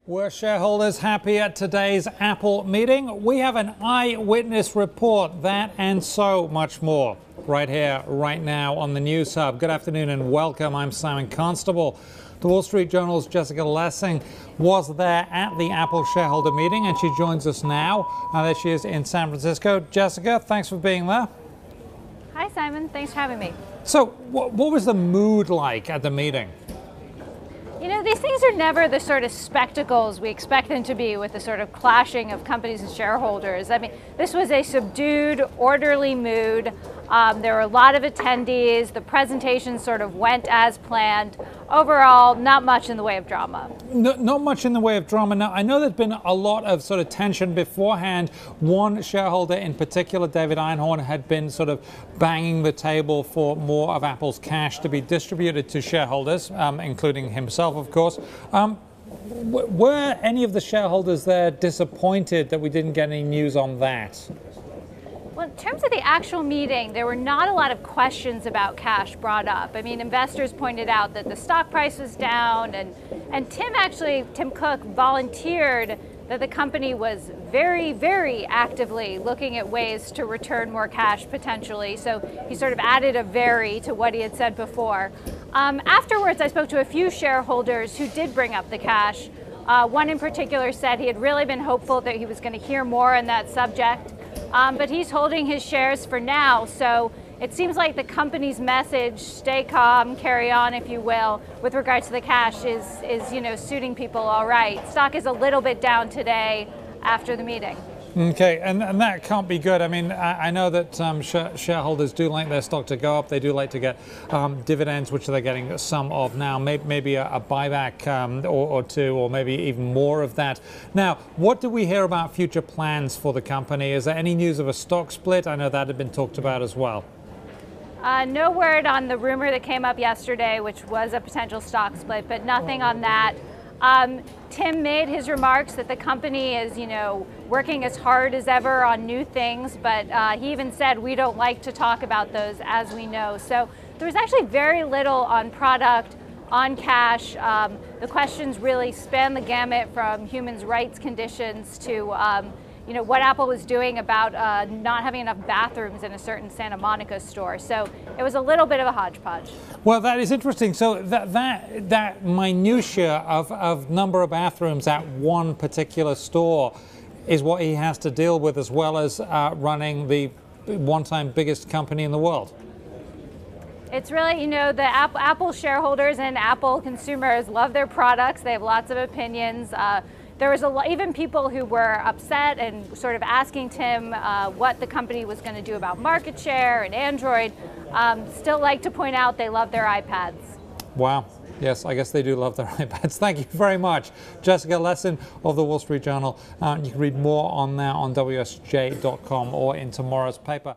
Were shareholders happy at today's Apple meeting? We have an eyewitness report, that and so much more right here, right now on the News Hub. Good afternoon and welcome. I'm Simon Constable. The Wall Street Journal's Jessica Lessing was there at the Apple shareholder meeting, and she joins us now. There she is in San Francisco. Jessica, thanks for being there. Hi, Simon. Thanks for having me. So what was the mood like at the meeting? You know, these things are never the sort of spectacles we expect them to be, with the sort of clashing of companies and shareholders. I mean, this was a subdued, orderly mood. There were a lot of attendees. The presentation sort of went as planned. Overall, not much in the way of drama. Not much in the way of drama. Now, I know there's been a lot of sort of tension beforehand. One shareholder in particular, David Einhorn, had been sort of banging the table for more of Apple's cash to be distributed to shareholders, including himself, of course. Were any of the shareholders there disappointed that we didn't get any news on that? Well, in terms of the actual meeting, there were not a lot of questions about cash brought up. I mean, investors pointed out that the stock price was down, and Tim Cook volunteered that the company was very, very actively looking at ways to return more cash potentially. So he sort of added a very to what he had said before. Afterwards, I spoke to a few shareholders who did bring up the cash. One in particular said he had really been hopeful that he was going to hear more on that subject. But he's holding his shares for now, so it seems like the company's message, stay calm, carry on, if you will, with regards to the cash is suiting people all right. Stock is a little bit down today after the meeting. Okay, and that can't be good. I mean, I know that shareholders do like their stock to go up. They do like to get dividends, which they're getting some of now. Maybe a buyback or two, or maybe even more of that. Now, what do we hear about future plans for the company? Is there any news of a stock split? I know that had been talked about as well. No word on the rumor that came up yesterday, which was a potential stock split, but nothing on that. Tim made his remarks that the company is, working as hard as ever on new things, but he even said we don't like to talk about those, as we know. So there was actually very little on product, on cash. The questions really span the gamut from human rights conditions to what Apple was doing about not having enough bathrooms in a certain Santa Monica store. So it was a little bit of a hodgepodge. Well, that is interesting. So that minutia of number of bathrooms at one particular store is what he has to deal with, as well as running the one-time biggest company in the world. It's really, the Apple shareholders and Apple consumers love their products. They have lots of opinions. There was even people who were upset and sort of asking Tim what the company was going to do about market share and Android. Still like to point out they love their iPads. Wow. Yes, I guess they do love their iPads. Thank you very much. Jessica Lessing of the Wall Street Journal. You can read more on that on WSJ.com or in tomorrow's paper.